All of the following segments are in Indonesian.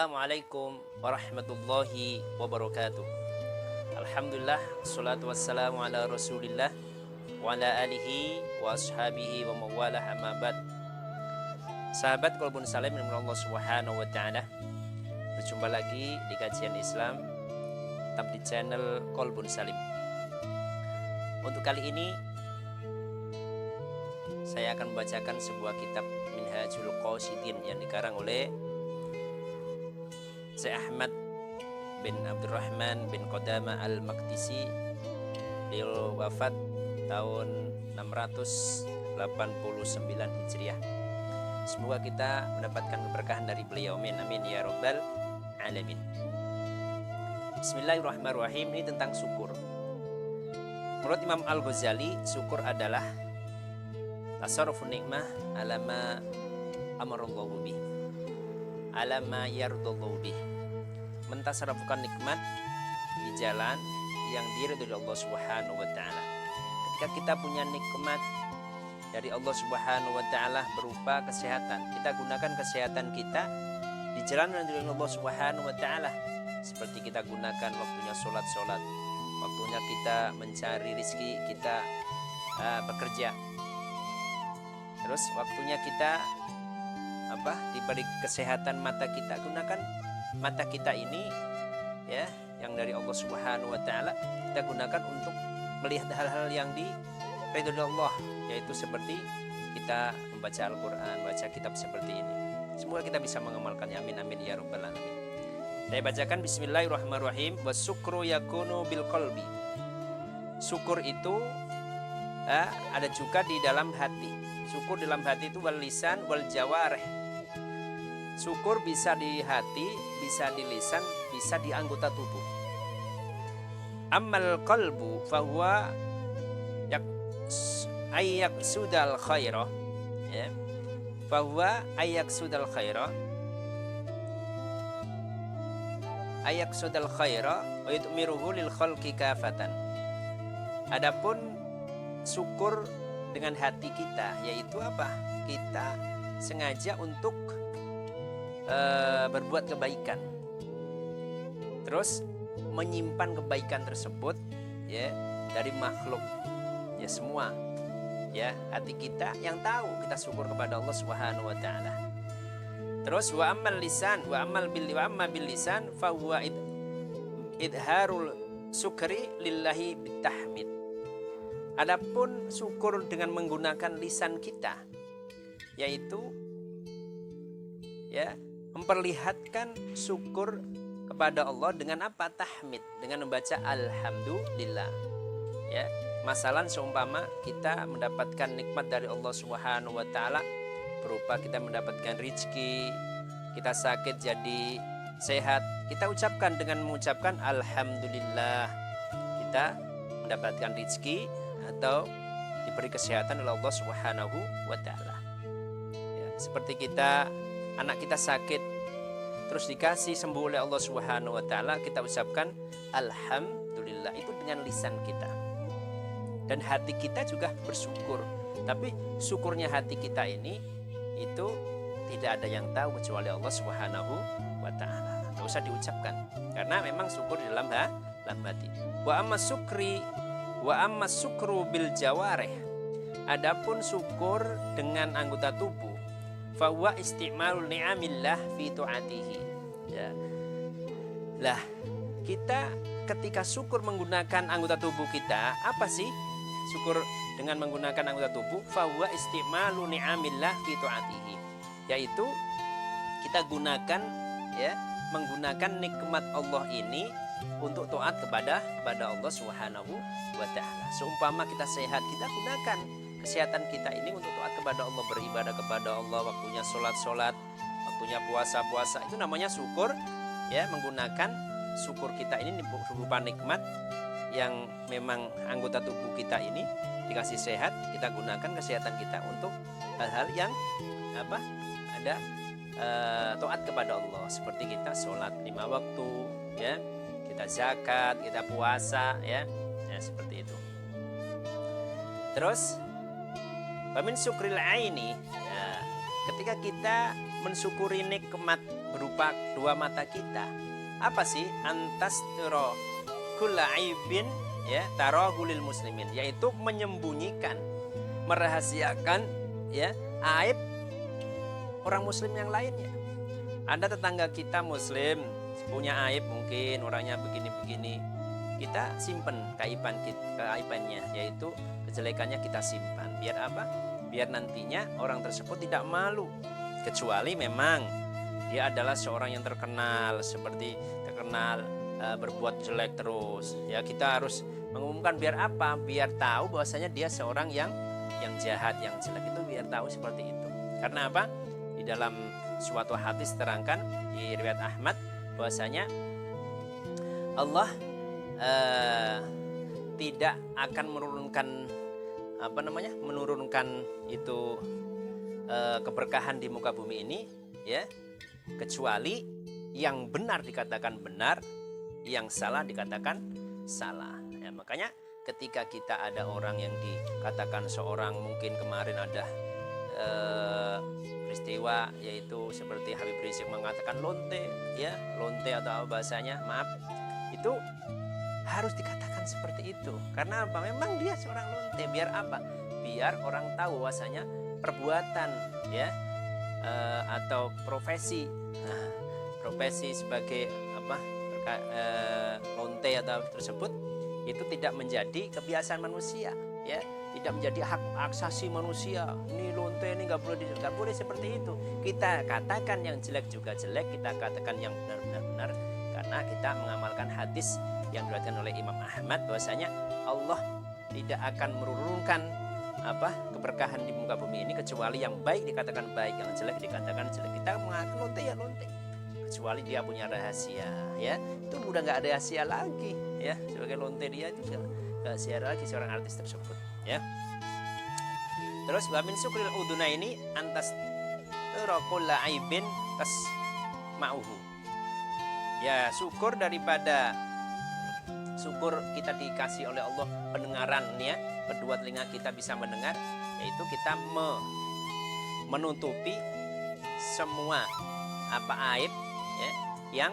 Assalamualaikum warahmatullahi wabarakatuh. Alhamdulillah, salatu wassalamu ala rasulillah wa ala alihi wa ashabihi wa mawalah amma ba'd. Sahabat Qalbun Salim dengan Allah Subhanahu wa taala. Berjumpa lagi di kajian Islam tetap di channel Qalbun Salim. Untuk kali ini saya akan membacakan sebuah kitab Minhajul Qasidin yang dikarang oleh Syekh Ahmad bin Abdurrahman bin Qodama Al-Maqdisi. Beliau wafat tahun 689 Hijriah. Semoga kita mendapatkan keberkahan dari beliau. Amin amin ya rabbal alamin. Bismillahirrahmanirrahim. Ini tentang syukur. Menurut Imam Al-Ghazali, syukur adalah tasarrufun nikmah ala ma amarallahu bih, ala ma yardallahu bih, mentasarrufkan nikmat di jalan yang diridhoi oleh Allah Subhanahu wa taala. Ketika kita punya nikmat dari Allah Subhanahu wa taala berupa kesehatan, kita gunakan kesehatan kita di jalan yang diridhoi Allah Subhanahu wa taala. Seperti kita gunakan waktunya salat, waktunya kita mencari rezeki, kita bekerja. Terus waktunya kita diberi kesehatan mata kita, gunakan mata kita ini ya yang dari Allah Subhanahu wa taala, kita gunakan untuk melihat hal-hal yang diridhoi Allah, yaitu seperti kita membaca Al-Qur'an, baca kitab seperti ini. Semoga kita bisa mengamalkannya. Amin amin ya rabbal alamin. Saya bacakan bismillahirrahmanirrahim. Wasyukru yakunu bil qalbi. Syukur itu ada juga di dalam hati. Syukur dalam hati itu wal lisan wal jawarih. Syukur bisa di hati, bisa di lisan, bisa di anggota tubuh. Ammal qalbu fahuwa sudal khairah, ya. Fahuwa sudal khairah, sudal khairah wa yutmiruhu lil khalqi kafatan. Adapun syukur dengan hati kita, yaitu apa? Kita sengaja untuk berbuat kebaikan, terus menyimpan kebaikan tersebut ya dari makhluk ya semua, ya hati kita yang tahu kita syukur kepada Allah Subhanahu wa taala. Terus wa ammal lisan wa amma bil lisan fa huwa idharul syukri lillahi bitahmid. Adapun syukur dengan menggunakan lisan kita, yaitu ya memperlihatkan syukur kepada Allah dengan apa? Tahmid, dengan membaca alhamdulillah. Ya, masalan seumpama kita mendapatkan nikmat dari Allah Subhanahu wa taala berupa kita mendapatkan rezeki, kita sakit jadi sehat, kita ucapkan dengan mengucapkan alhamdulillah. Kita mendapatkan rezeki atau diberi kesehatan oleh Allah Subhanahu wa taala. Ya, seperti kita anak kita sakit terus dikasih sembuh oleh Allah Subhanahu wa taala, kita ucapkan alhamdulillah, itu dengan lisan kita. Dan hati kita juga bersyukur. Tapi syukurnya hati kita ini itu tidak ada yang tahu kecuali Allah Subhanahu wa taala. Enggak usah diucapkan karena memang syukur di dalam hati. Wa amma syukru bil jawarih. Adapun syukur dengan anggota tubuh, fahuwa isti'malul ni'amillah fi tu'atihi. Ya. Lah, kita ketika syukur menggunakan anggota tubuh kita, apa sih syukur dengan menggunakan anggota tubuh? Fahuwa isti'malu ni'amillah fi tu'atihi. Yaitu kita gunakan ya, menggunakan nikmat Allah ini untuk taat kepada Allah Subhanahu wa taala. Seumpama kita sehat, kita gunakan kesehatan kita ini untuk taat kepada Allah, beribadah kepada Allah, waktunya sholat, waktunya puasa. Itu namanya syukur ya, menggunakan syukur kita ini berupa nikmat yang memang anggota tubuh kita ini dikasih sehat, kita gunakan kesehatan kita untuk hal-hal yang ada taat kepada Allah, seperti kita sholat 5 waktu ya, kita zakat, kita puasa ya seperti itu. Terus Wamin syukril aini, ketika kita mensyukuri nikmat berupa dua mata kita. Apa sih? Antastiro kulla aibin ya tarahulil muslimin, yaitu menyembunyikan, merahasiakan ya aib orang muslim yang lainnya. Ada tetangga kita muslim punya aib, mungkin orangnya begini-begini, kita simpen keaibannya, yaitu kejelekannya kita simpan. Biar apa? Biar nantinya orang tersebut tidak malu, kecuali memang dia adalah seorang yang terkenal, seperti terkenal berbuat jelek terus. Ya kita harus mengumumkan, biar apa? Biar tahu bahwasanya dia seorang yang jahat, yang jelek, itu biar tahu seperti itu. Karena apa? Di dalam suatu hadis terangkan di riwayat Ahmad bahwasanya Allah tidak akan menurunkan itu keberkahan di muka bumi ini ya, kecuali yang benar dikatakan benar, yang salah dikatakan salah. Ya, makanya ketika kita ada orang yang dikatakan seorang, mungkin kemarin ada peristiwa, yaitu seperti Habib Rizik mengatakan lonte atau bahasanya, maaf, itu harus dikatakan seperti itu. Karena apa? Memang dia seorang lonte. Biar apa? Biar orang tahu bahwasanya perbuatan ya atau profesi sebagai lonte atau tersebut itu tidak menjadi kebiasaan manusia ya, tidak menjadi hak asasi manusia. Ini lonte, ini nggak boleh seperti itu. Kita katakan yang jelek juga jelek, kita katakan yang benar, karena kita mengamalkan hadis yang diriwayatkan oleh Imam Ahmad bahwasanya Allah tidak akan menurunkan keberkahan di muka bumi ini kecuali yang baik dikatakan baik, yang jelek dikatakan jelek. Kita mengatakan lonte ya lonte, kecuali dia punya rahasia ya, itu udah nggak ada rahasia lagi ya, sebagai lonte dia itu nggak rahasia lagi seorang artis tersebut ya. Terus wa min syukril uduna ini antas raqulla aibin tas ma'uhu ya, syukur daripada syukur kita dikasih oleh Allah pendengaran ya, kedua telinga kita bisa mendengar, yaitu kita menutupi semua aib ya, yang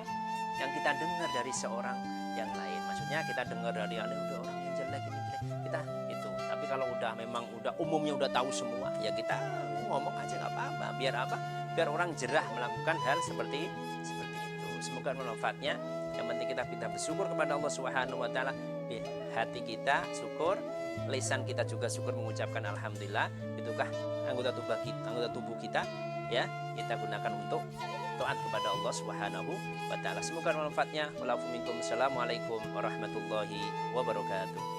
kita dengar dari seorang yang lain. Maksudnya kita dengar dari udah orang yang jelek ini jelek, kita itu. Tapi kalau udah memang udah umumnya udah tahu semua, ya kita ngomong aja nggak apa-apa. Biar apa? Biar orang jerah melakukan hal seperti itu. Semoga manfaatnya. Yang penting kita bersyukur kepada Allah Subhanahu wa taala, di hati kita syukur, lisan kita juga syukur mengucapkan alhamdulillah. Itukah anggota tubuh kita ya, kita gunakan untuk taat kepada Allah Subhanahu wa taala. Semoga manfaatnya. Assalamualaikum warahmatullahi wabarakatuh.